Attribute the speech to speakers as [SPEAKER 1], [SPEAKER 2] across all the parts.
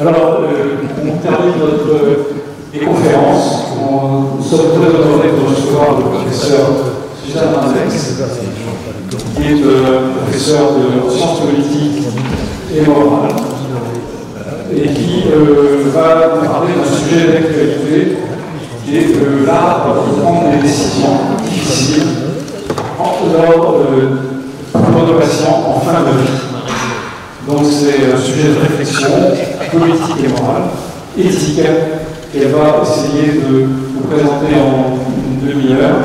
[SPEAKER 1] Alors, on termine des conférences. Nous sommes très honorés de recevoir le professeur Suzanne Index, qui est professeur de sciences politiques et morales, et qui va nous parler d'un sujet d'actualité, qui est l'art de prendre des décisions difficiles lors de patients en fin de vie. Donc c'est un sujet de réflexion politique et morale, éthique, qu'elle va essayer de vous présenter en une demi-heure.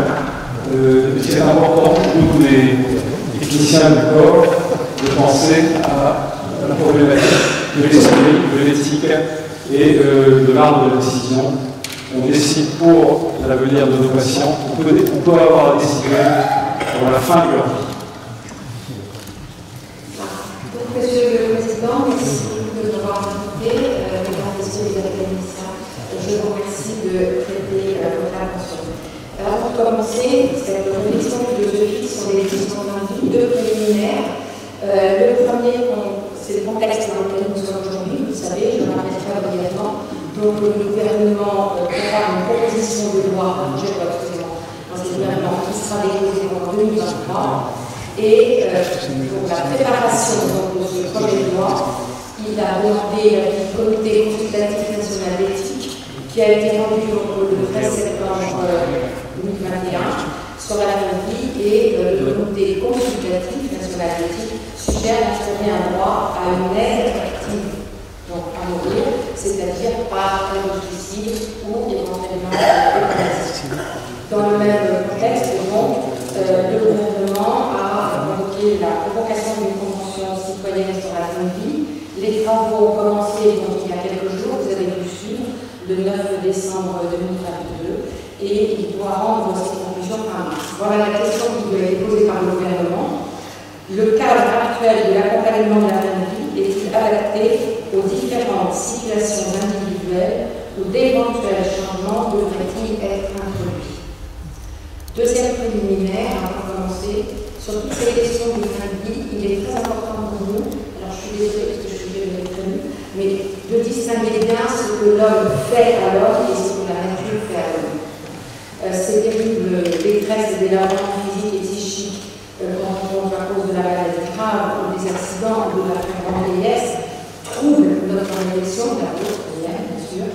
[SPEAKER 1] C'est important pour nous, les techniciens du corps, de penser à la problématique de l'esprit, de l'éthique et de l'art de la décision. On décide pour l'avenir de nos patients, on peut avoir à décider pour la fin de leur vie.
[SPEAKER 2] Monsieur le Président, merci de nous avoir invités, mesdames, messieurs les académiciens. Je vous remercie de prêter votre attention. Alors, pour commencer, cette réflexion philosophique sur les questions d'individus, deux préliminaires. Le premier, c'est le contexte dans lequel nous sommes aujourd'hui. Vous savez, je le rappelle très brièvement. Donc, le gouvernement prépare une proposition de loi, je crois excusez-moi, dans ce gouvernement qui sera déposée en 2023. Et pour la préparation de ce projet de loi, il a demandé un comité consultatif national d'éthique qui a été rendu le 13 septembre 2021 sur la fin de vie, et le comité consultatif national d'éthique suggère d'instaurer un droit à une aide active, donc à mourir, c'est-à-dire par un suicide ou éventuellement euthanasie. Dans le même contexte, donc, le gouvernement a convoqué la convocation d'une convention citoyenne sur la fin de vie. Les travaux ont commencé donc, il y a quelques jours, vous avez pu suivre, le 9 décembre 2022, et il doit rendre ses conclusions fin mars. Voilà la question qui lui a été posée par le gouvernement. Le cadre actuel de l'accompagnement de la fin de vie est-il adapté aux différentes situations individuelles ou d'éventuels changements devraient-ils être introduits? Deuxième préliminaire, avant de commencer, sur toutes ces questions de fin de vie, il est très important pour nous, alors je suis désolée parce que je suis déjà prévenue, mais de distinguer bien ce que l'homme fait à l'homme et ce que la nature fait à l'homme. Ces terribles détresse et délabrement physique et psychique quand à cause de la maladie grave ou des accidents ou de la très grande vieillesse troublent notre réflexion, la vôtre, bien sûr,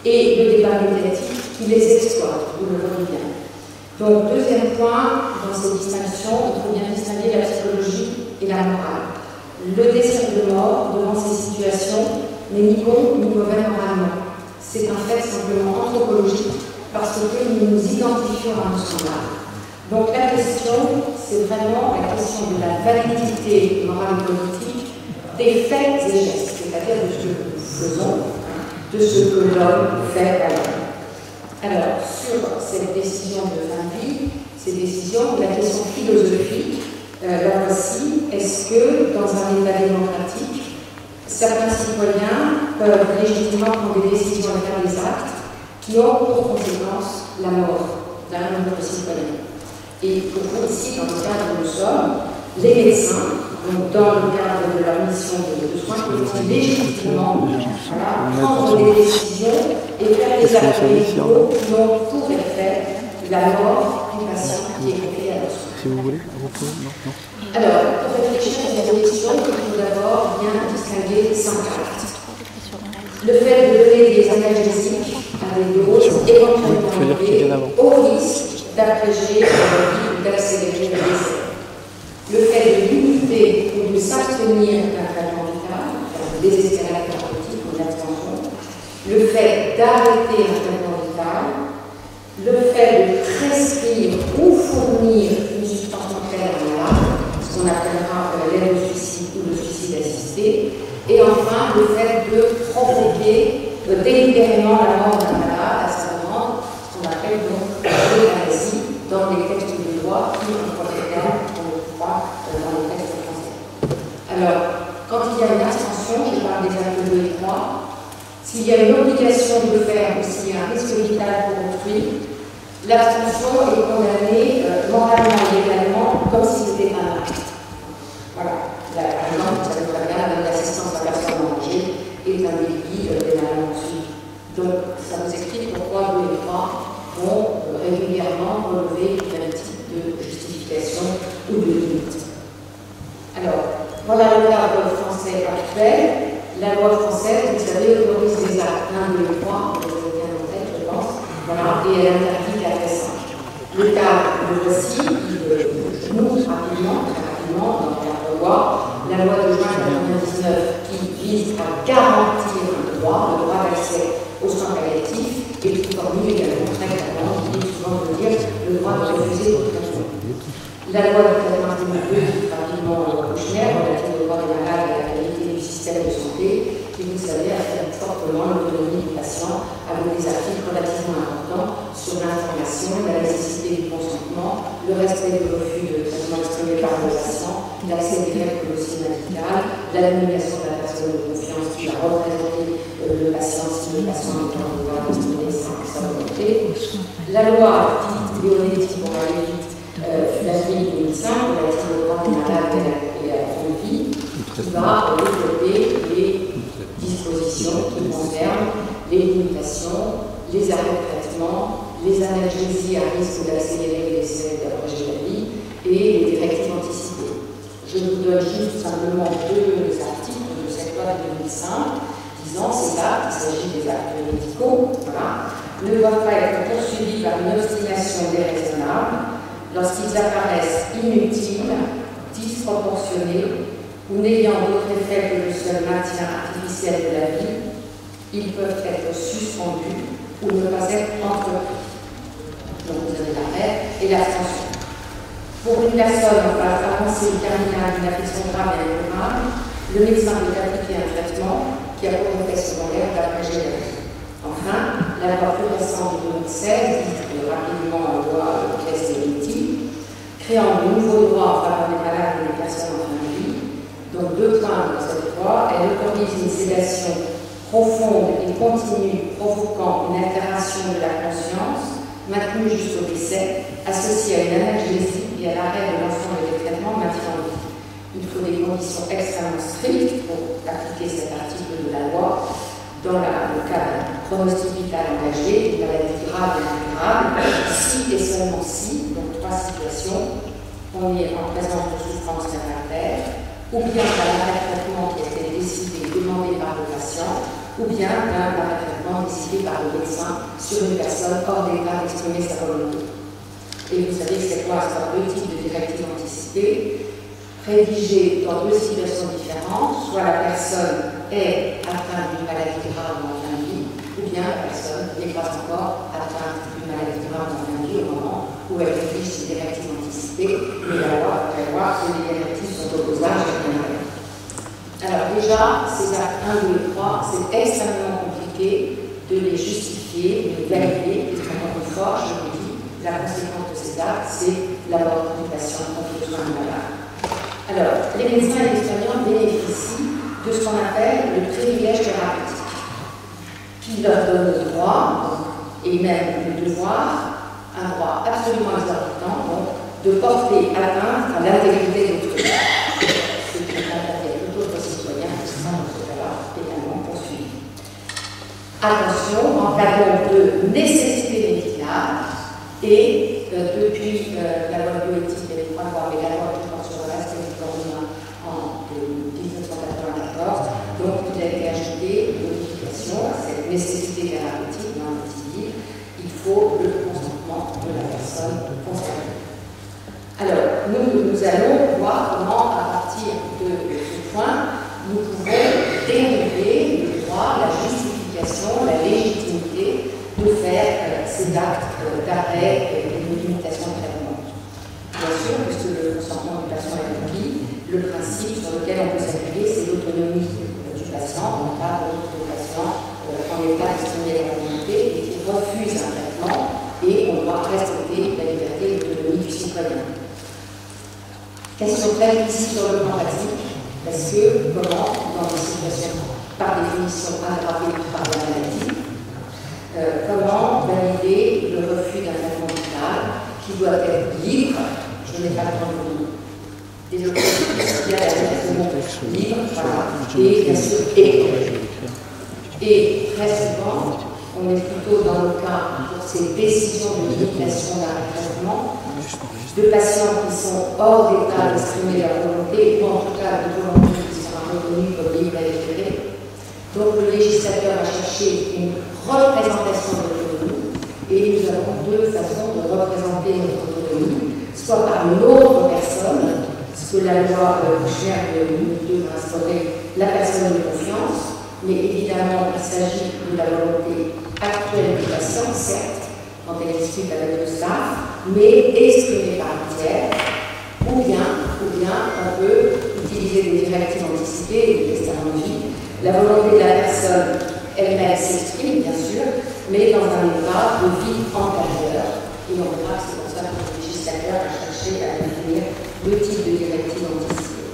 [SPEAKER 2] et le débat médiatique qui les exploite, vous le voyez bien. Donc, deuxième point, dans ces distinctions, il faut bien distinguer la psychologie et la morale. Le désir de mort devant ces situations n'est ni bon ni mauvais moralement. C'est un fait simplement anthropologique parce que nous nous identifions à nos semblables. Donc, la question, c'est vraiment la question de la validité morale et politique des faits et gestes, c'est-à-dire de ce que nous faisons, de ce que l'homme fait à l'homme. Alors, sur cette décision de fin de vie, ces décisions, la question philosophique, la voici, est-ce que dans un État démocratique, certains citoyens peuvent légitimement prendre des décisions et faire des actes qui ont pour conséquence la mort d'un autre citoyen? Et pour vous, ici, dans le cadre où nous sommes, les médecins, donc dans le cadre de leur mission de soins, peuvent légitimement prendre des décisions et faire des actes médicaux qui ont pour effet la mort du patient qui est confié à leur soin.
[SPEAKER 3] Si vous voulez, vous pouvez, non.
[SPEAKER 2] Alors, pour réfléchir à cette question, il faut d'abord bien distinguer 5 actes. Le fait de donner des analgésiques à des doses éventuellement élevées au risque d'abréger la vie ou d'accélérer le décès. Le fait de limiter ou de s'abstenir d'un traitement vital, de désescalade thérapeutique ou d'abstention, le fait d'arrêter un traitement vital, le fait de prescrire ou fournir une substance mortelle à un malade, ce qu'on appellera l'aide au suicide ou le suicide assisté, et enfin le fait de provoquer délibérément la mort d'un malade, à savoir ce qu'on appelle donc l'euthanasie dans les textes de loi qui en Portugal, on le croit, dans les textes français. Alors, quand il y a une abstention, je parle des actes 2 et 3, s'il y a une obligation de le faire ou s'il y a un risque vital pour autrui, l'abstention est condamnée moralement et légalement comme si c'était un acte. Voilà. Par exemple, ça veut dire l'assistance à la personne en danger, régulièrement relever d'un type de justification ou de limite. Alors, voilà le cadre français actuel. La loi française, vous savez, autorise les actes 1, 2 et 3, vous avez bien en tête, je pense, voilà, et elle interdit 4 et 5. Le cadre, le voici, il nous rapidement, très rapidement, dans la loi de juin 1999 qui vise à garantir le droit d'accès aux soins palliatifs et qui formule également très clairement, qui dit souvent de dire le droit de refuser le traitement. La loi de 1992, rapidement Kouchner, relative au droit des malades et à la qualité du système de santé, qui, vous savez, affecte fortement l'autonomie du patient avec des articles relativement importants sur l'information, la nécessité du consentement, le respect du refus de traitement exprimé par le patient, l'accès direct au dossier médical, la nomination de la personne de confiance qui va représenter le patient si le patient est en droit d'exprimer sa volonté. La loi dite Léonetti pour aller vite, d'avril 2005, relative au droit des malades et à la fin de vie, qui va développer les dispositions qui concernent les limitations, les arrêts de traitement, les analgésies à risque d'accélérer les essais d'abréger la vie et les directives anticipées. Je vous donne juste simplement 2 articles de cette loi de 2005 disant ces actes, il s'agit des actes médicaux, voilà, ne doivent pas être poursuivis par une obstination déraisonnable lorsqu'ils apparaissent inutiles, disproportionnés ou n'ayant d'autre effet que le seul maintien artificiel de la vie, ils peuvent être suspendus ou ne pas être entrepris. Donc vous avez l'arrêt et l'abstention. Pour une personne en phase avancée ou terminale d'une affection grave et incurable, le médecin peut appliquer un traitement qui a pour effet secondaire d'abréger la vie. Enfin, la loi plus récente de 2016, dite rapidement loi Claes-Leonetti, créant de nouveaux droits en faveur des malades et des personnes en fin de vie. Donc 2 points dans cette loi, elle autorise une sédation profonde et continue provoquant une altération de la conscience maintenue jusqu'au décès, associée à une analgésie et à l'arrêt de l'ensemble des traitements maintien en vie. Il faut des conditions extrêmement strictes pour appliquer cet article de la loi dans le cas d'un pronostic vital engagé, d'une maladie grave et incurable, si et seulement si, donc 3 situations, on est en présence de souffrance réfractaire, ou bien d'un arrêt de traitement qui a été décidé, demandé par le patient, ou bien d'un arrêt de traitement décidé par le médecin sur une personne hors d'état d'exprimer sa volonté. Et vous savez que cette loi instaure 2 types de directives anticipées, rédigées dans 2 situations différentes, soit la personne est atteinte d'une maladie grave en fin de vie, ou bien la personne n'est pas encore atteinte d'une maladie grave en fin de vie au moment où elle rédige ses directives anticipées, mais la loi prévoit que les directives sont opposables et bien. Alors déjà, ces actes 1, 2 et 3, c'est extrêmement compliqué de les justifier, de les valider, et encore une fois, je vous dis, la conséquence de ces actes, c'est l'abandon du patient contre le soin du malade. Alors, les médecins et les soignants bénéficient de ce qu'on appelle le privilège thérapeutique, qui leur donne le droit, et même le devoir, un droit absolument exorbitant, donc, de porter atteinte à l'intégrité d'autrui. Ce qui est avec tout autre citoyen qui sera dans ce cas-là également poursuivi. Attention, en cas de nécessité médicale, et depuis la loi bioéthique et les 3 lois, mais la loi qui porte sur le reste du corps en 1994, donc il a été ajouté une modification à cette nécessité thérapeutique dans le civil. Il faut le consentement de la personne concernée. Alors, nous allons voir comment, à partir de ce point, nous pouvons dériver le droit, la justification, la légitimité de faire ces actes d'arrêt et de limitation de traitement. Bien sûr, puisque le consentement du patient est acquis, le principe sur lequel on peut s'appuyer, c'est l'autonomie du patient. On parle de patient en état d'exprimer la volonté et qui refuse un traitement, et on doit respecter la liberté et l'autonomie du citoyen. Question très difficile sur le plan pratique, parce que comment, dans des situations par définition aggravées par la maladie, comment valider le refus d'un traitement vital qui doit être libre, je n'ai pas le temps de vous dire. Désolé, il y a le mot libre, voilà, et bien sûr écologique. Et très souvent, on on est plutôt dans le cas pour ces décisions de limitation d'un traitement de patients qui sont hors d'état d'exprimer leur volonté, ou en tout cas de volonté qui sera reconnue comme libre à éclairer. Donc le législateur a cherché une représentation de l'autonomie, et nous avons deux façons de représenter notre autonomie, soit par une autre personne, ce que la loi Kouchner de 2002 a instauré, la personne de confiance, mais évidemment il s'agit de la volonté actuelle du patient, certes, quand elle discute avec le staff, mais exprimée par un tiers, ou bien on peut utiliser des directives anticipées, des testaments de vie. La volonté de la personne elle-même s'exprime, bien sûr, mais dans un état de vie antérieur. Et on verra que c'est pour ça que le législateur a cherché à définir le type de directive anticipée.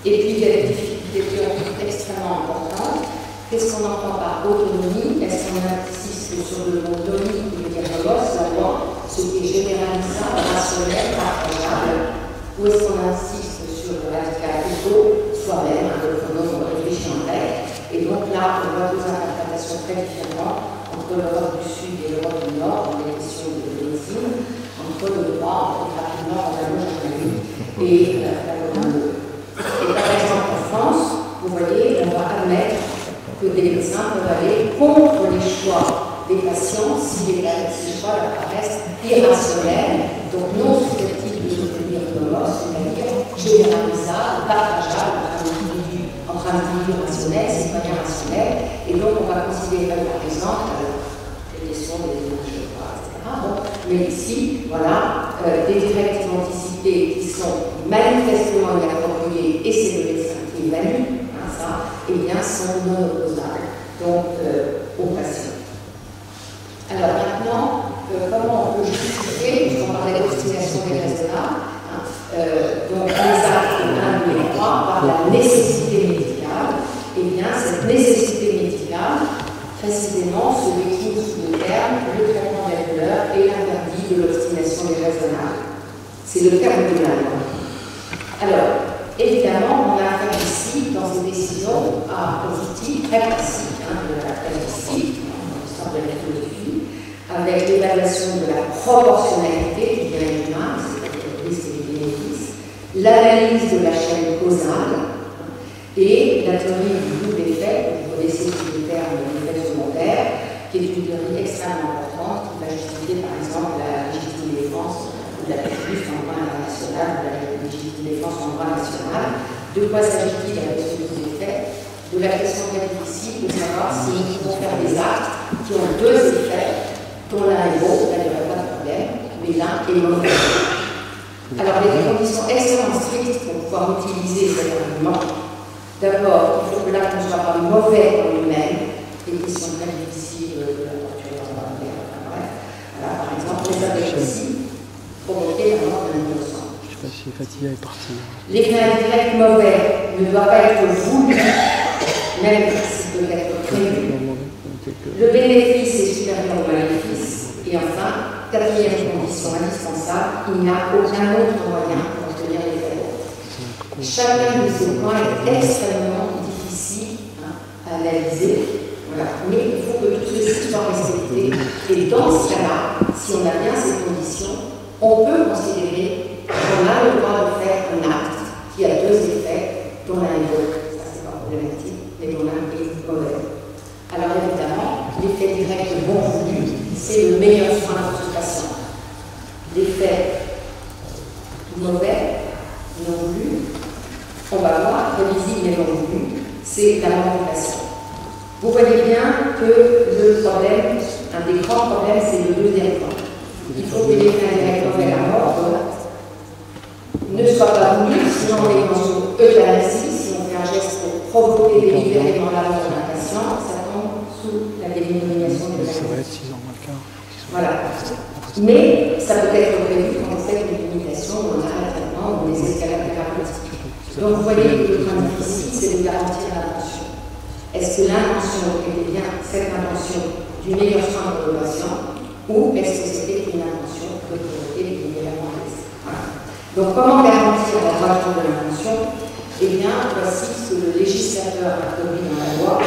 [SPEAKER 2] Et puis, il y a des difficultés extrêmement importantes. Qu'est-ce qu'on entend par autonomie? Est-ce qu'on insiste sur le mot autonomie qui veut dire boss, la loi, ce qui est généralisable, rationnel, partageable? Ou est-ce qu'on insiste sur le radical ego, soi-même, le pronom réfléchi en grec? Et donc là, on voit deux interprétations très différentes entre l'Europe du Sud et l'Europe du Nord, dans les questions de médecine, entre le droit, entre rapidement, en allemand, et la loi de. Et par exemple, en France, vous voyez, on va admettre que des médecins peuvent aller contre les choix des patients si ces choix leur paraissent irrationnels, donc non susceptibles de soutenir nos lois, c'est-à-dire généralisables, partageables entre individus rationnels, citoyens rationnels, et donc on va considérer par exemple les questions des énergies, etc. Bon, mais ici, voilà, des directives anticipées qui sont manifestement inappropriées, et c'est le médecin qui évalue, ça, eh bien, sont non opposables, donc aux patients. Alors maintenant, comment on peut justifier, puisqu'on parlait d'obstination déraisonnable, donc les actes 1, 2 et 3, par la nécessité médicale, eh bien, cette nécessité médicale, précisément, se décline sous le terme le traitement de la douleur et l'interdit de l'obstination déraisonnable. C'est le terme de la loi. Alors, évidemment, on a affaire ici, dans ces décisions, à un outil très classique de la statistique, dans l'histoire de la philosophie, avec l'évaluation de la proportionnalité du bien humain, c'est-à-dire le risque et les bénéfices, l'analyse de la chaîne causale et la théorie du double effet, vous connaissez le terme de l'effet secondaire, qui est une théorie extrêmement importante qui va justifier par exemple la légitime défense de la justice en droit international, de la légitime défense en droit national. De quoi s'agit-il avec ce double effet? De la question très difficile de savoir si nous pouvons faire des actes qui ont deux effets, dont l'un est beau, là il n'y aurait pas de problème, mais l'un est mauvais. Alors il y a des conditions extrêmement strictes pour pouvoir utiliser cet argument. D'abord, il faut que l'acte ne soit pas mauvais en lui-même, des questions très difficiles de la torture dans la terre, enfin bref. Voilà, par exemple, les avéries provoquer la mort d'un innocent.
[SPEAKER 3] Je ne sais pas si Fatia est partie.
[SPEAKER 2] L'effet indirect mauvais ne doit pas être voulu, même s'il peut être prévu. Le bénéfice est supérieur au maléfice. Et enfin, quatrième condition indispensable, il n'y a aucun autre moyen pour obtenir l'effet. Chacun de ces points est extrêmement difficile à analyser. Voilà. Mais il faut que tout ceci soit respecté. Et dans ce cas-là, si on a bien ces conditions, on peut considérer qu'on a le droit de faire un acte qui a deux effets, dont l'un est bon, ça c'est pas problématique, mais dont l'un est mauvais. Alors évidemment, l'effet direct bon voulu, c'est le meilleur soin pour ce patient. L'effet mauvais, non voulu, on va voir, prévisible mais non voulu, c'est la mort du patient. Vous voyez bien que le problème, un des grands problèmes, c'est le deuxième point. Il faut que l'effet indirect mauvais, la mort, ne soit pas voulu, sinon on est dans une euthanasie, si on fait un geste pour provoquer délibérément la mort d'un patient, ça tombe sous la dénomination de l'euthanasie. Voilà. Mais ça peut être prévu quand on fait une limitation, ou un arrêt de traitement, ou des escalades thérapeutiques. Donc vous voyez que le point difficile, c'est de garantir l'intention. Est-ce que l'intention était bien cette intention du meilleur soin pour le patient, ou est-ce que c'était une intention de provoquer délibérément le décès? Voilà. Donc comment garantir la droiture de l'intention? Eh bien, voici ce que le législateur a prévu dans la loi.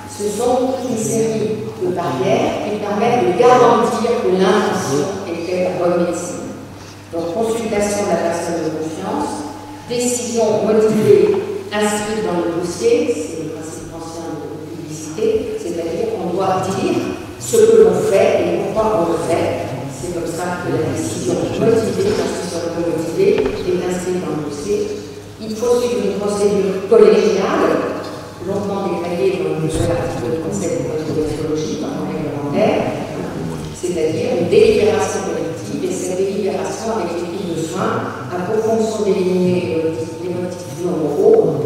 [SPEAKER 2] Ce sont toute une série de barrières qui permettent de garantir que l'intention était la bonne médecine. Donc, consultation de la personne de confiance, décision motivée inscrite dans le dossier, c'est le principe ancien de publicité, c'est-à-dire qu'on doit dire ce que l'on fait et pourquoi on le fait. C'est comme ça que la décision motivée, parce que soit motivée, est inscrite dans le dossier. Il faut suivre une procédure collégiale, longtemps détaillée dans le article du Conseil de déontologie dans le réglementaire, c'est-à-dire une délibération collective, et cette délibération avec l'équipe de soins a pour fonction d'éliminer les motifs non moraux,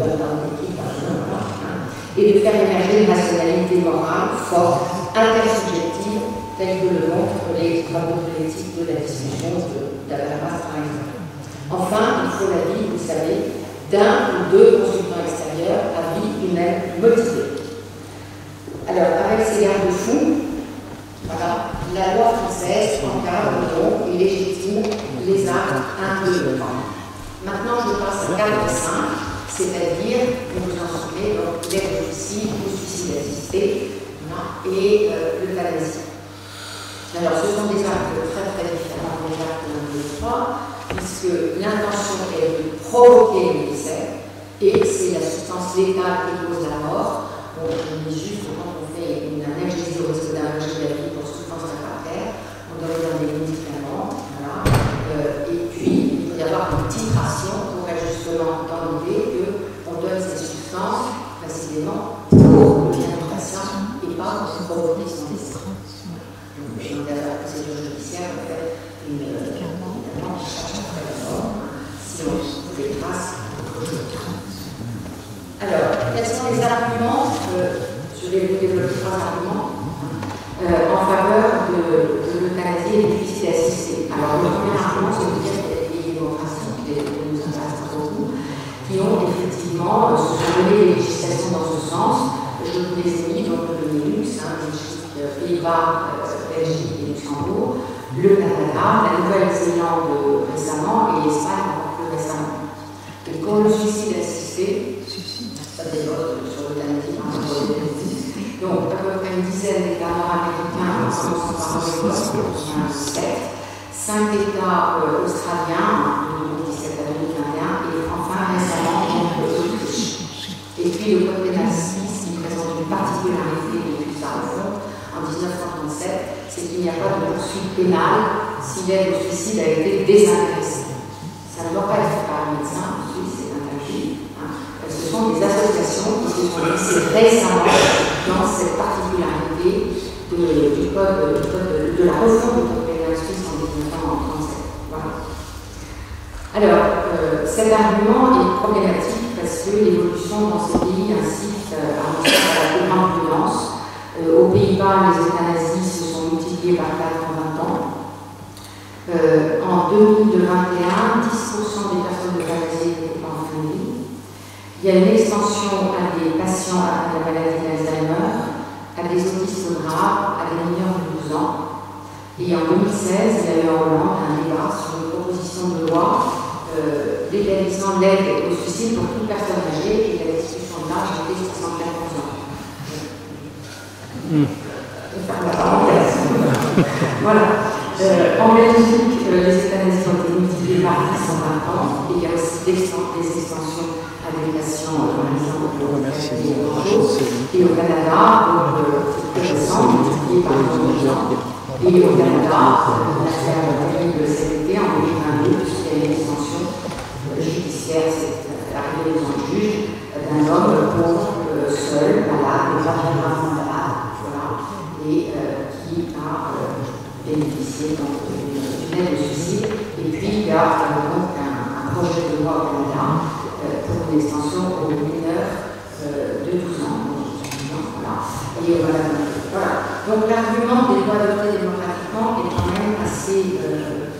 [SPEAKER 2] et de faire émerger une rationalité morale forte, intersubjective, telle que le montrent les travaux de l'éthique de la discussion d'Habermas, par exemple. Enfin, il faut l'avis, vous savez, d'un ou deux consultants extérieurs à vie humaine motivée. Alors, avec ces garde-fous, voilà, la loi française encadre donc et légitime les actes 1, 2, 3. Maintenant, je passe à 4 et 5, c'est-à-dire, vous vous en souvenez, l'aide au suicide ou suicide assisté et l'euthanasie. Alors, ce sont des actes très très différents des actes 1, 2, 3, puisque l'intention est de provoquer le décès, et c'est la substance létale qui cause la mort. Donc, on dit juste quand on fait une analgésie au risque d'allergie de la vie pour souffrance réfractaire, on doit donner des médicaments, voilà. Et puis, il peut y avoir une titration pour justement dans l'idée qu'on donne cette substance précisément pour le bien du patient et pas pour provoquer son décès. Donc, dans la procédure judiciaire, on fait une si on trouve des traces. Alors, quels sont les arguments je vais vous développer 3 arguments en faveur de l'euthanasie et du suicide assisté. Alors, le premier argument, c'est de dire qu'il y a des démocraties qui nous intéressent beaucoup, qui ont effectivement se sont donné des législations dans ce sens. Je vous les ai mis, donc le Benelux, Pays-Bas, Belgique et Luxembourg, le Canada, la Nouvelle-Zélande récemment et l'Espagne encore plus récemment. Et pour le suicide assisté, ça développe sur l'euthanasie, donc à peu près une dizaine d'États nord-américains, en commençant par l'Europe, 7, 5 États australiens, de 2017 à 2021, et enfin récemment l'Autriche. Et puis le code pénal suisse, qui présente une particularité depuis sa réforme en 1937, c'est qu'il n'y a pas de poursuite pénale si l'aide au suicide a été désintéressée. Ça ne doit pas être fait par un médecin, en Suisse, c'est interdit. Ce sont des associations qui se sont laissées récemment dans cette particularité du code de la refonte du code pénal suisse en 1937. Voilà. Alors, cet argument est problématique parce que l'évolution dans ces pays incite à la plus grande prudence. Aux Pays-Bas, les euthanasies se sont multipliées par 4 en 20 ans. En 2021, 10% des personnes euthanasiées n'étaient pas en fin de vie. Il y a une extension à des patients à la maladie d'Alzheimer, à des autistes graves, à des mineurs de 12 ans. Et en 2016, il y a eu en Hollande un débat sur une proposition de loi d'établissement de l'aide au suicide pour toute personne âgée, et la discussion de l'âge était 64 ans. Voilà. En Belgique, les euthanasies ont été multipliées par 10 en 20 ans, et il y a aussi des extensions à des patients, par exemple, et au Canada, donc plus récent, multiplié par 2 ans. Et au Canada, on a fait un cet été, en 2022, puisqu'il y a une extension judiciaire, c'est arrivé devant le juge, d'un homme pauvre, seul, malade, pas très gravement malade, voilà, et qui a bénéficié d'une aide au suicide. Et puis, il y a donc un projet de loi au Canada pour une extension aux mineurs de 12 ans. Voilà. Et voilà. Donc, l'argument des droits adoptés démocratiquement est quand même assez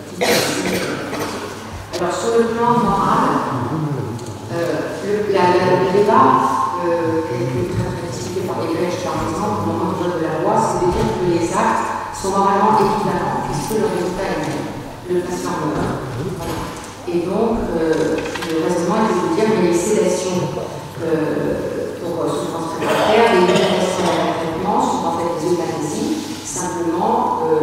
[SPEAKER 2] difficile. Alors, sur le plan moral, le débat qui a été très critiqué par les Belges, par exemple, au moment du vote de la loi, c'est de dire que les actes sont normalement équivalents puisque le résultat est le même. Le patient meurt. Voilà. Et donc, le raisonnement est de dire que les sédations pour souffrance réfractaire, les médications à traitement sont en fait des euthanasies,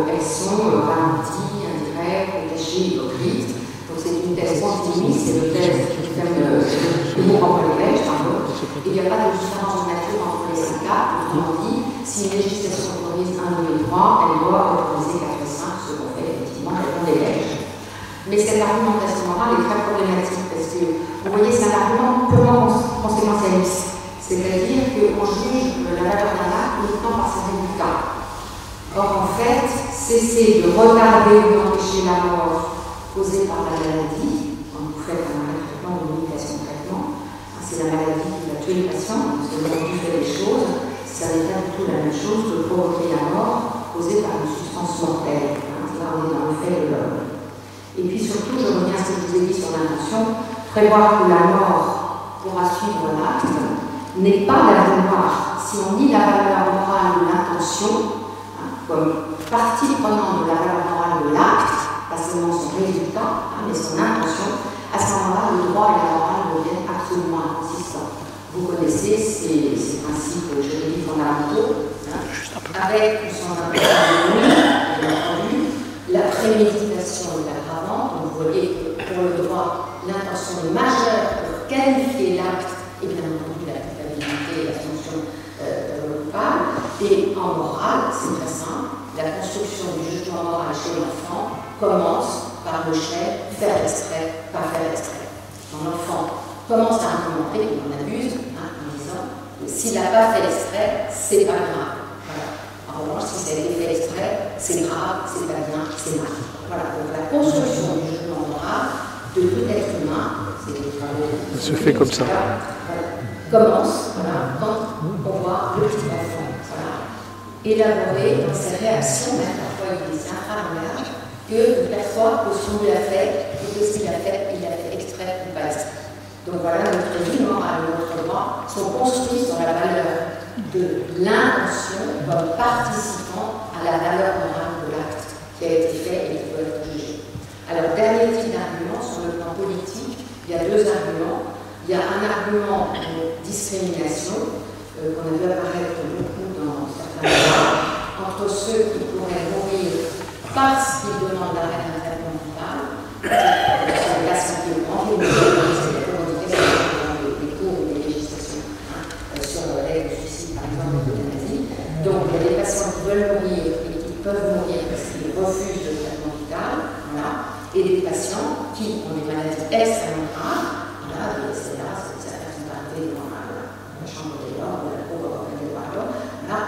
[SPEAKER 2] elles sont ralenties, indirectes, cachées, hypocrites. Donc c'est une thèse continuiste, c'est le thèse qui fait le mouvement collège, pardon. Il n'y a pas de différence de nature entre les 5 cas. Autrement dit, si une législation autorise 1, 2 et 3, elle doit autoriser 4 et 5, ce qu'on fait effectivement avec on dégage. Mais cette argumentation morale est très problématique parce que, vous voyez, c'est un argument purement conséquentialiste. C'est-à-dire qu'on juge la valeur d'un acte uniquement par ses résultats. Or, en fait, cesser de retarder ou d'empêcher la mort causée par la maladie, quand vous faites un traitement ou une médication de traitement, c'est la maladie qui va tuer le patient, parce que l'on fait des choses, ça n'est pas du tout la même chose que provoquer la mort causée par une substance mortelle. Là, on est dans le fait de l'homme. Et puis surtout, je reviens à ce que je vous ai dit sur l'intention, prévoir que la mort pourra suivre l'acte n'est pas la vouloir. Si on nie la valeur morale de l'intention, comme partie prenante de la valeur morale de l'acte, pas seulement son résultat, mais son intention, à ce moment-là, le droit et la morale deviennent absolument inconsistants. Vous connaissez ces principes juridiques fondamentaux, avec ou sans intention, bien entendu, la préméditation est aggravante. Donc vous voyez que pour le droit, l'intention est majeure pour qualifier l'acte et bien entendu la culpabilité et la sanction coupable. Et en morale, c'est très simple, la construction du jugement moral chez l'enfant commence par le chef faire exprès, pas faire exprès. Quand l'enfant commence à argumenter, il en abuse, en disant s'il n'a pas fait exprès, c'est pas grave. Voilà. En revanche, si ça a été fait exprès, c'est grave, c'est pas bien, c'est mal. Voilà. Donc la construction du jugement moral de tout être humain, c'est des travaux.
[SPEAKER 3] Ça se fait comme ça.
[SPEAKER 2] Commence, voilà, quand on voit le petit enfant, élaborer dans ses réactions, même parfois il est infra-langage, que perçoit que ce qu'il a fait, et que ce qu'il a fait, il a fait exprès ou pas exprès. Donc voilà, notre vie morale et notre droit sont construits sur la valeur de l'intention comme participant à la valeur morale de l'acte qui a été fait et qui doit être jugé. Alors, dernier type d'argument, sur le plan politique, il y a 2 arguments. Il y a un argument de discrimination qu'on a vu apparaître beaucoup dans certains cas, entre ceux qui pourraient mourir parce qu'ils demandent l'arrêt d'un traitement vital, sur les patients qui ont envie de mourir, c'est la revendication des cours ou des législations sur l'aide au suicide, par exemple, l'euthanasie. Donc, il y a des patients qui veulent mourir et qui peuvent mourir parce qu'ils refusent le traitement vital, voilà, et des patients qui ont des maladies extrêmement graves, voilà, des SLA, certaines sont arrêtées dans la chambre des morts, de la cour des droits, voilà,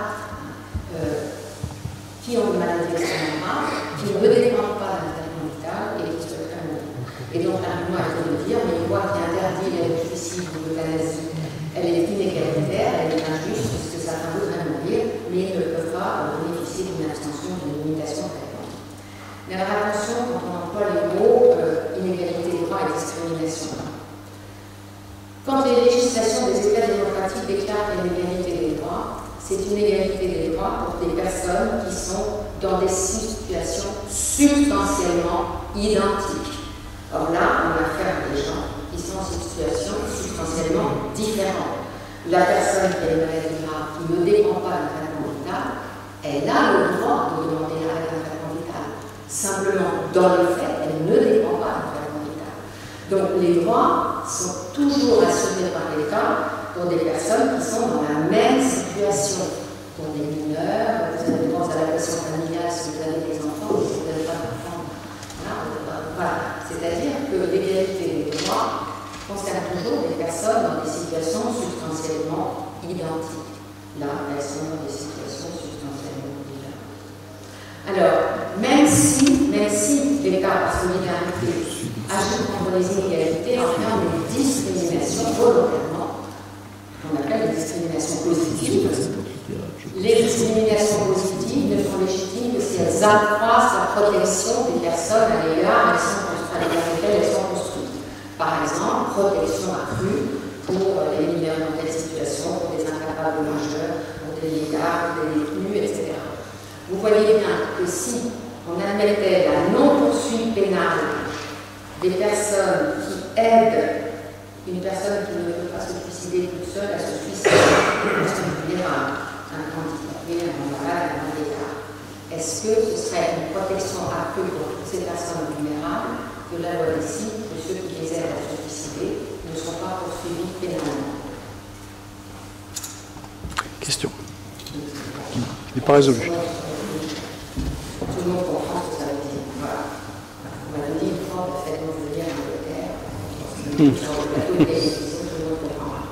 [SPEAKER 2] qui ont des maladies extrêmement graves, qui ne dépendent pas d'un traitement vital et qui souhaiteraient mourir. Et donc l'argument est de dire, mais une loi qui interdit l'aide au suicide ou l'euthanasie, elle est inégalitaire, elle est injuste, parce que certains voudraient mourir, mais ils ne peuvent pas bénéficier d'une abstention, d'une limitation de traitement. Mais alors attention, quand on emploie les mots inégalité des droits et discrimination. Quand les législations des États démocratiques déclarent l'égalité des droits, c'est une égalité des droits pour des personnes qui sont dans des situations substantiellement identiques. Or là, on a affaire à des gens qui sont en situation substantiellement différente. La personne qui a une maladie grave, qui ne dépend pas d'un traitement vital, elle a le droit de demander l'arrêt d'un traitement vital. Simplement, dans les faits, elle ne dépend pas d'un traitement vital. Donc les droits sont toujours assurés par l'État pour des personnes qui sont dans la même situation. Pour des mineurs, vous avez pensé à la question familiale si vous avez des enfants ou si vous n'avez pas d'enfants. Voilà. C'est-à-dire que l'égalité des droits concerne toujours des personnes dans des situations substantiellement identiques. Là, elles sont dans des situations substantiellement différentes. Alors, même si l'État, par solidarité, ajoute contre les inégalités en termes de discrimination volontairement, qu'on appelle les discriminations positives. Les discriminations positives ne sont légitimes que si elles accroissent la protection des personnes à l'égard desquelles elles sont construites. Par exemple, protection accrue pour les mineurs dans telle situation, pour des incapables majeurs, pour des légards, pour des détenus, etc. Vous voyez bien que si on admettait la non-poursuite pénale des personnes qui aident une personne qui ne peut pas se suicider toute seule à se suicider, une personne vulnérable, un handicapé, un malade, un handicap, est-ce que ce serait une protection accrue pour toutes ces personnes vulnérables que la loi décide que ceux qui les aident à se suicider ne sont pas poursuivis pénalement?
[SPEAKER 3] Question. Qui n'est pas résolue.
[SPEAKER 2] Tout le monde comprend ce que ça veut dire. Voilà. On m'a dit une fois, faites-nous venir en Angleterre. Tout le monde comprend.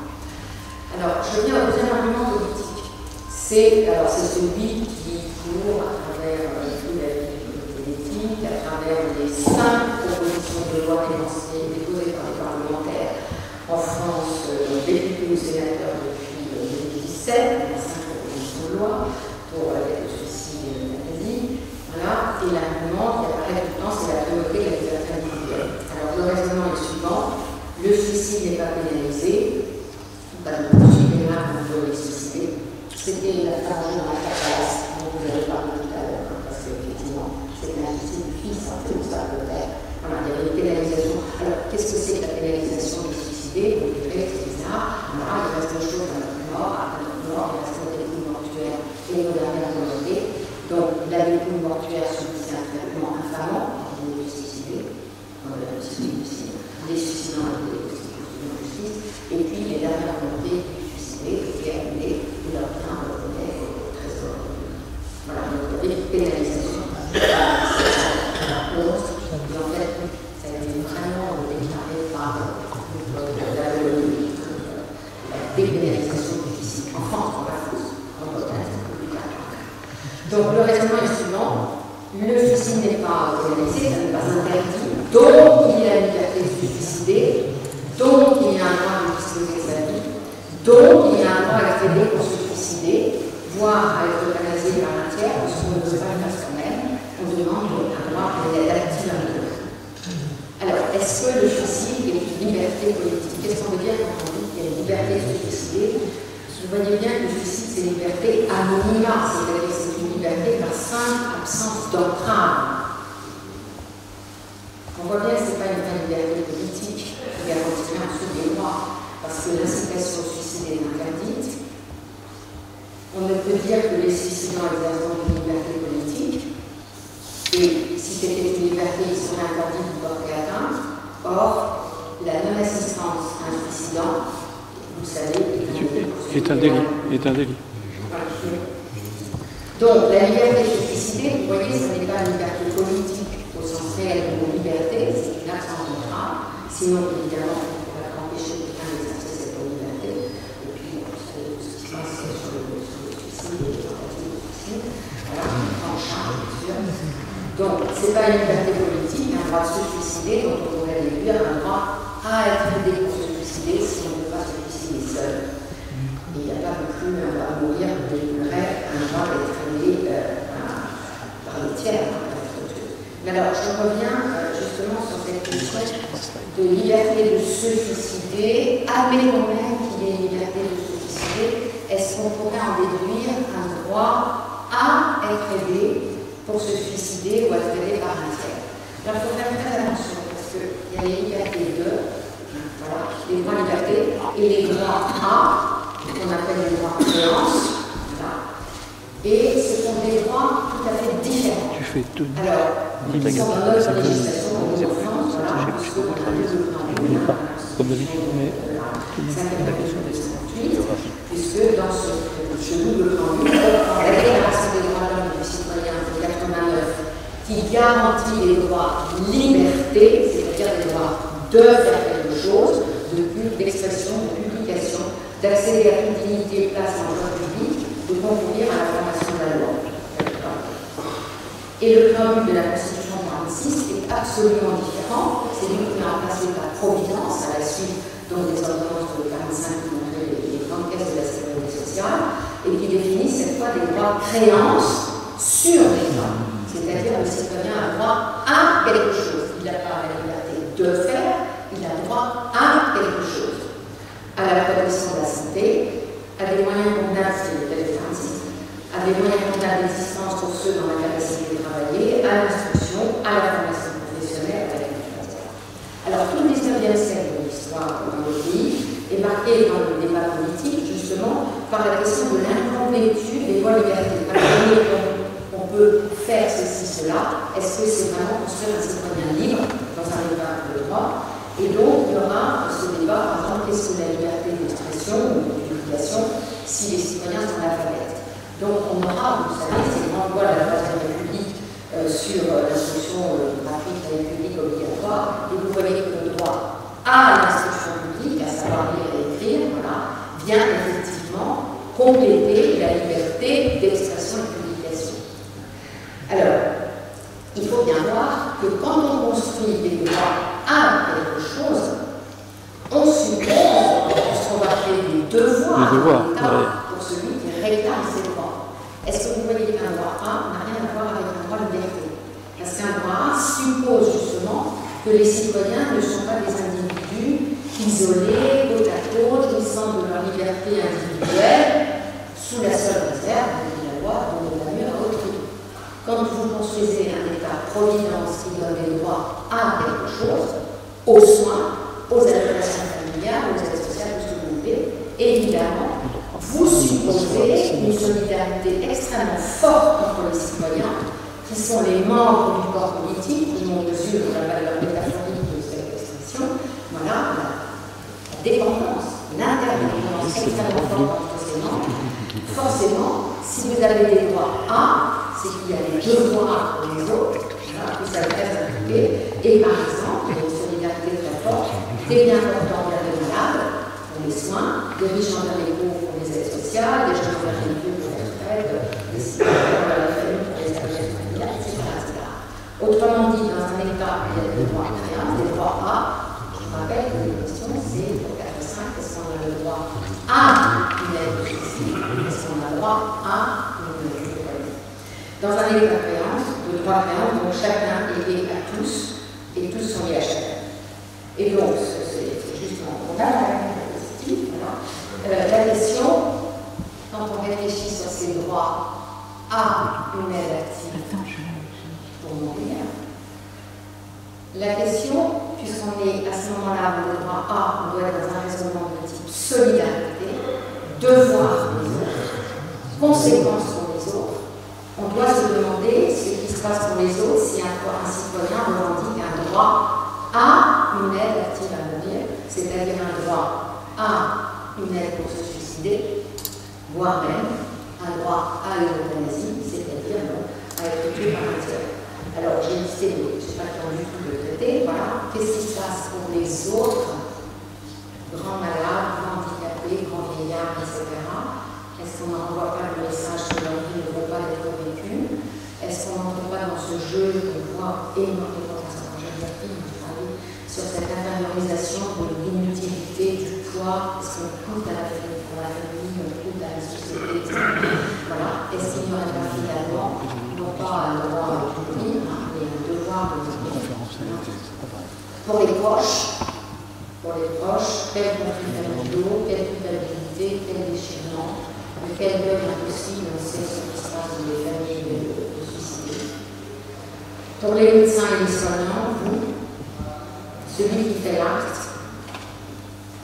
[SPEAKER 2] Alors, je viens au deuxième argument politique. C'est celui qui court à travers toute la vie politique, à travers les 5 propositions de loi déposées par les parlementaires en France, députés ou sénateurs depuis 2017, les 5 propositions de loi pour l'aide au suicide interdit. Voilà. Et l'argument qui apparaît tout le temps, c'est la primauté de la liberté individuelle. Alors, le raisonnement est le suivant: le suicide n'est pas pénalisé, pas de poursuite pénale contre les suicidés. C'était la page dans la place dont vous avez parlé tout à l'heure, parce qu'effectivement, c'était un suicide du fils, c'est pour ça que le père. Voilà, il y avait une pénalisation. Alors, qu'est-ce que c'est que la pénalisation des suicidés? Vous direz, etc. Alors, il reste une chose à notre mort, il reste un dépôt mortuaire et une dernière volonté. Donc, la dépôt mortuaire subissait un traitement infamant pour les suicidés, les suicidants et les constitutions de justice, et puis les dernières volontés du suicidé étaient annulées et leur bien revenait au trésor. Voilà, donc il y avait une pénalisation. Et en fait, ça a été vraiment déclaré par la dépénalisation du suicide. En France, en France, en Bretagne, c'est un peu plus clair. Donc le raisonnement est suivant: le suicide n'est pas pénalisé, ça n'est pas interdit, donc il y a la liberté de se suicider, donc il y a un droit de disposer de sa vie, donc il y a un droit à accéder pour se suicider, voire à être euthanasié par un tiers, parce qu'on ne veut pas le faire soi-même, on demande un droit d'active un peu. Alors, est-ce que le suicide est une liberté politique? Qu'est-ce qu'on veut dire quand on dit qu'il y a une liberté de se suicider? Vous voyez bien que le suicide, c'est une liberté à minima, c'est-à-dire que c'est une liberté par simple absence d'entrave. On voit bien que ce n'est pas une vraie liberté politique qui garantirait ensuite des droits, parce que l'incitation au suicide est interdite. On ne peut dire que les suicidants exercent une liberté politique, et si c'était une liberté, ils seraient interdits de porter atteinte. Or, la non-assistance à un suicidant, vous savez,
[SPEAKER 3] est un délit.
[SPEAKER 2] Donc, la liberté de se suicider, vous voyez, ce n'est pas une liberté politique au sens réel de liberté, c'est une absence d'entrave. Sinon, évidemment, on pourrait empêcher quelqu'un d'exercer cette liberté. Et puis, vous savez tout ce qui se passe sur le suicide et les tentatives de suicide. Voilà, on prend en charge, bien sûr. Donc, ce n'est pas une liberté politique, un droit de se suicider, dont on pourrait déduire un droit à être aidé pour se suicider si on ne peut pas se suicider seul. Il n'y a pas non plus un droit à mourir de rêve, un droit d'être aidé par le tiers. Mais alors, je reviens justement sur cette question de liberté de se suicider. Admettons même qu'il y ait une liberté de se suicider, est-ce qu'on pourrait en déduire un droit à être aidé pour se suicider ou être aidé par un tiers? Alors, il faut faire très attention, parce qu'il y a les libertés de, voilà, les droits liberté, et les droits à, qu'on appelle les droits de créance, voilà. Et ce sont des droits tout à fait différents.
[SPEAKER 3] Tu fais tout.
[SPEAKER 2] Alors, ils sont dans notre législation en France, voilà, puisque on traduit le plan
[SPEAKER 3] comme d'habitude, mais
[SPEAKER 2] puisque dans ce double plan, la Déclaration des droits de l'homme et du citoyen de 89, qui garantit les droits de liberté, c'est-à-dire les droits de faire quelque chose, de d'expression, de publication, d'accéder à toute dignité, place en droit public, de concourir à la formation de la loi. Et le préambule de la Constitution 46 est absolument différent. C'est lui qui est remplacé par Providence à la suite donc, des ordonnances de 45 qui ont créé les grandes caisses de la sécurité sociale et qui définit cette fois des droits de créance sur les droits. C'est-à-dire que le citoyen a droit à quelque chose. Il n'a pas la liberté de faire, il a droit à quelque chose. À la protection de la santé, à des moyens convenables, c'est le téléphone, à des moyens convenables d'existence pour ceux dans la capacité de travailler, à l'instruction, à la formation professionnelle, à l'agriculture. Alors, tout le 19e siècle de l'histoire dans le pays est marqué dans le débat politique, justement, par la question de l'incomplétude des voies libertés. On peut veut faire ceci, cela, est-ce que c'est vraiment construire un citoyen libre dans un État de droit? Et donc, il y aura ce débat, par exemple, qu'est-ce que la liberté d'expression ou de publication si les citoyens sont analphabètes? Donc, on aura, vous savez, ces grandes lois de la Troisième République sur l'instruction gratuite et publique obligatoire, et vous voyez que le droit à l'instruction publique, à savoir lire et écrire, voilà, vient effectivement compléter la liberté d'expression et de publication. Alors, il faut bien voir que quand on construit des droits à quelque chose, on suppose qu'on va créer des devoirs pour celui qui réclame ses droits. Est-ce que vous voyez qu'un droit A n'a rien à voir avec un droit de liberté? Parce qu'un droit A suppose justement que les citoyens ne sont pas des individus isolés, côte à côte, jouissant de leur liberté individuelle, sous la seule réserve de la loi dont on a mieux à autrui. Quand vous construisez un État-providence qui donne des droits à quelque chose, aux soins, aux allocations familiales, aux aides sociales, tout ce que vous voulez, évidemment, vous supposez une solidarité extrêmement forte entre les citoyens, qui sont les membres du corps politique, qui on mesure la valeur métaphorique de cette expression, voilà, la dépendance, l'interdépendance extrêmement forte entre ces membres. Forcément, si vous avez des droits A, c'est qu'il y a des devoirs pour les autres, voilà, que ça reste impliqué, et par exemple, il y a une solidarité très forte, des biens portants vers les malades, pour les soins, des riches envers les pauvres pour les aides sociales, des gens envers les vieux pour les retraites, des citoyens envers la famille pour les allocations familiales, etc., etc. Autrement dit, dans un État, il y a des droits rien, des droits A. Je rappelle que les questions, c'est pour 4 et 5, est-ce qu'on a le droit à une aide sociale, est-ce qu'on a le droit à une aide sociale. Dans un État créance, de droit créance, donc chacun est lié à tous, et tous sont liés à chacun. Et donc, c'est justement, on a la positive, voilà. La question, quand on réfléchit sur ces droits à une aide active pour mourir, la question, puisqu'on est à ce moment-là, le droit A, on doit être dans un raisonnement de type solidarité, devoir pour les autres, conséquence pour les autres, on doit se demander ce qui se passe pour les autres si un citoyen revendique un droit à une aide active à mourir, c'est-à-dire un droit à une aide pour se suicider, voire même un droit à une euthanasie, c'est-à-dire à être tué par un tiers. Alors j'ai listé, je n'ai pas le temps du tout de traiter, voilà, qu'est-ce qui se passe pour les autres grands malades, grands handicapés, grands vieillards, etc. Est-ce qu'on n'envoie pas le message que leur vie ne vaut pas d'être vécue? Est-ce qu'on n'entre pas dans ce jeu qu'on voit énormément dans sa sur cette intériorisation de l'inutilité, du poids, est-ce qu'on coûte à la famille, on coûte à la société, etc. Voilà. Est-ce qu'il n'y aurait pas finalement, non pas un droit à mourir, mais un devoir de mourir? Pour les proches, quel conflit familial, quelle culpabilité, quel déchirement, de quel deuil impossible, on sait ce qui se passe dans les familles de suicidés. Pour les médecins et les soignants, vous, celui qui fait l'acte,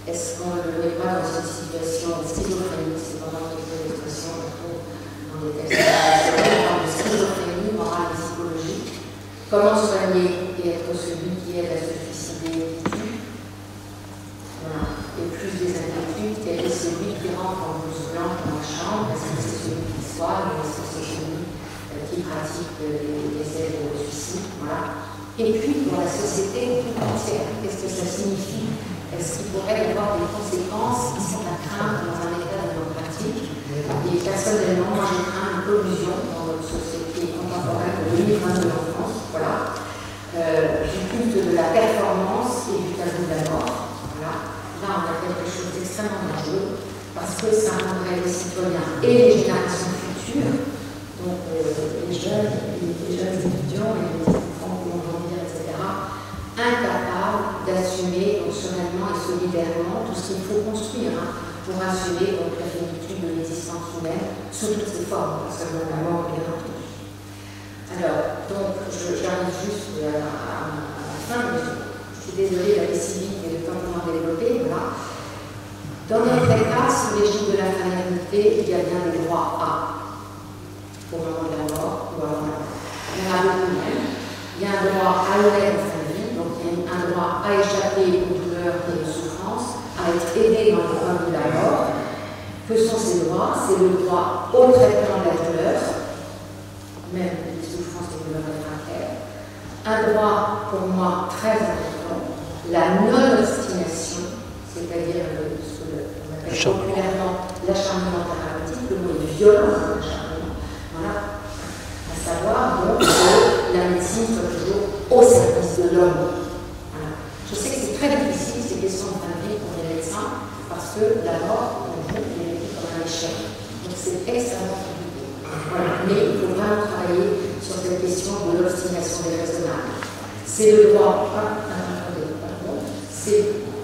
[SPEAKER 2] est-ce qu'on ne le met pas dans une situation de schizophrénie? C'est pendant quelques expressions dans des textes de schizophrénie morale et psychologique. Comment soigner et être celui qui aide à se suicider et qui tue? Voilà. Et plus des inquiétudes, quel est celui qui rentre en blouse blanche dans la chambre? Est-ce que c'est celui qui soigne? Est-ce que c'est celui qui pratique des aides au suicide? Voilà. Et puis, pour la société tout entière, qu'est-ce que ça signifie? Est-ce qu'il pourrait y avoir des conséquences qui sont à craindre dans un État démocratique? Et personnellement, moi, je crains une collusion dans notre société contemporaine de 2022 en France, voilà, du culte de la performance et du tabou de la mort. Voilà. Là, on a quelque chose d'extrêmement dangereux, parce que ça rendrait les citoyens et les générations futures, donc les jeunes étudiants et les enfants qui vont grandir, etc., incapables d'assumer sereinement et solidairement tout ce qu'il faut construire pour assumer donc, la finitude de l'existence humaine sous toutes ses formes, pas seulement la mort et l'entrée. Alors, donc, j'arrive juste à la fin, mais je suis désolée, la vie civique et le temps qu'on a développé, voilà. Dans notre État, sous l'égide de la fraternité, il y a bien des droits à, au moment de la mort ou avant la droit au traitement de la douleur, même les souffrances des douleurs réfractaires. Un droit, pour moi, très important, la non-obstination, c'est-à-dire ce qu'on appelle populairement l'acharnement thérapeutique, le mot est violent, l'acharnement. Voilà. À savoir donc que la médecine soit toujours au service de l'homme. Voilà. Je sais que c'est très difficile ces questions de fin de vie pour les médecins, parce que la mort, on dit, est vécue comme un échec. Donc c'est extrêmement compliqué. Voilà. Mais il faut vraiment travailler sur cette question de l'obstination déraisonnable. C'est le droit,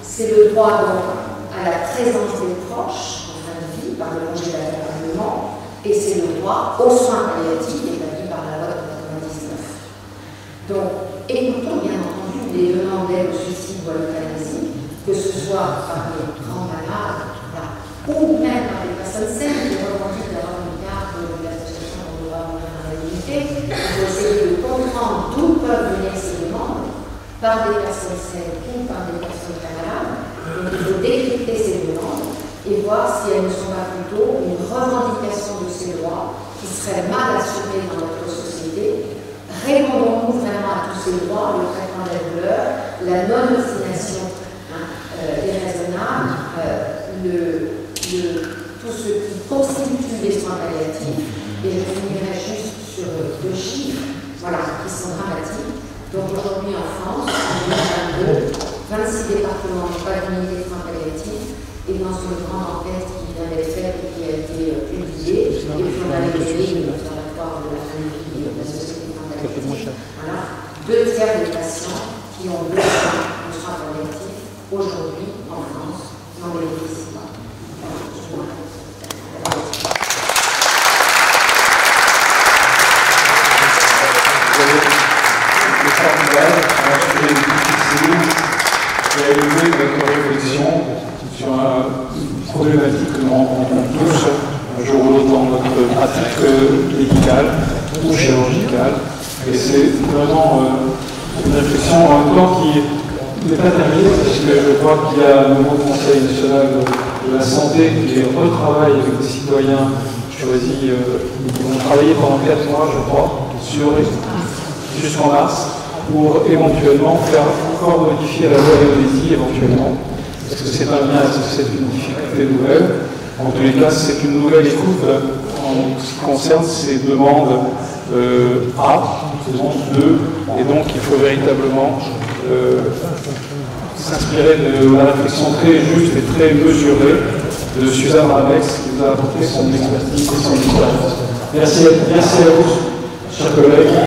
[SPEAKER 2] c'est le droit donc à la présence des proches en fin de vie par le congé d'accompagnement, et c'est le droit aux soins palliatifs établis par la loi de 1999. Donc, écoutons bien entendu les demandes d'aide au suicide ou à l'euthanasie, que ce soit par les grands malades, ou même par les personnes saines qui revendiquent d'avoir une carte de l'association pour le droit à mourir dans la dignité. Il faut essayer de comprendre d'où peuvent venir ces demandes, par des personnes saines ou par des personnes très malades. Donc il faut décrypter ces demandes et voir si elles ne sont pas plutôt une revendication de ces droits qui seraient mal assurés dans notre société. Répondons-nous vraiment à tous ces droits, le traitement de la douleur, la non-obstination déraisonnable, tout ce qui constitue les soins palliatifs. Et je finirai juste sur deux chiffres qui sont dramatiques. Donc aujourd'hui en France, en 2022, 26 départements n'ont pas d'unité de soins palliatifs, et dans une grande enquête qui vient d'être faite et qui a été publiée, et puis on a révélé l'Observatoire de la famille de la société de soins palliatifs. Voilà, 2 tiers des patients qui ont besoin de soins palliatifs aujourd'hui en France n'en bénéficient pas.
[SPEAKER 1] Réaliser notre réflexion sur une problématique que nous rencontrons tous un jour ou l'autre dans notre pratique médicale ou chirurgicale. Et c'est vraiment une réflexion en même temps qui n'est pas terminée, parce que je crois qu'il y a un nouveau Conseil national de la santé qui retravaille avec des citoyens choisis, qui vont travailler pendant 4 mois, je crois, jusqu'en mars, pour éventuellement faire encore modifier la loi Léonésie, éventuellement. Est-ce que c'est un bien, est-ce que c'est une difficulté nouvelle? En tous les cas, c'est une nouvelle écoute en ce qui concerne ces demandes A, demande 2, et donc il faut véritablement s'inspirer de la réflexion très juste et très mesurée de Suzanne Ramex, qui nous a apporté son expertise et son expérience. Merci à vous, chers collègues.